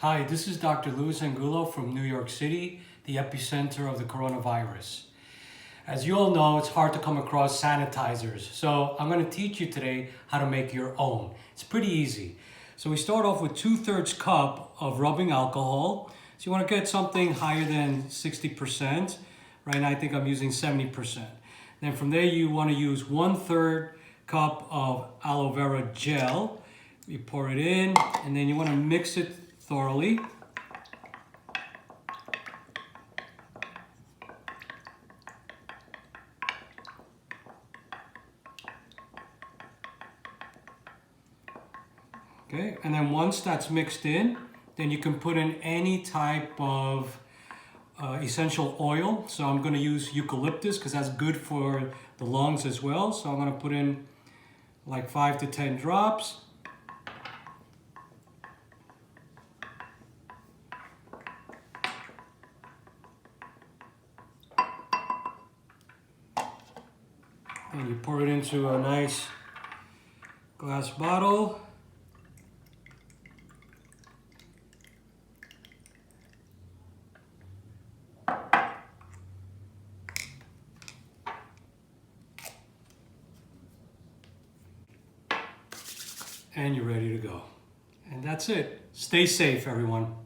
Hi, this is Dr. Luis Angulo from New York City, the epicenter of the coronavirus. As you all know, it's hard to come across sanitizers, so I'm going to teach you today how to make your own. It's pretty easy. So we start off with 2/3 cup of rubbing alcohol. So you want to get something higher than 60%. Right now I think I'm using 70%. Then from there you want to use 1/3 cup of aloe vera gel. You pour it in and then you want to mix it thoroughly. Okay, and then once that's mixed in, then you can put in any type of essential oil. So I'm going to use eucalyptus because that's good for the lungs as well. So I'm going to put in like 5 to 10 drops. And you pour it into a nice glass bottle. And you're ready to go. And that's it. Stay safe, everyone.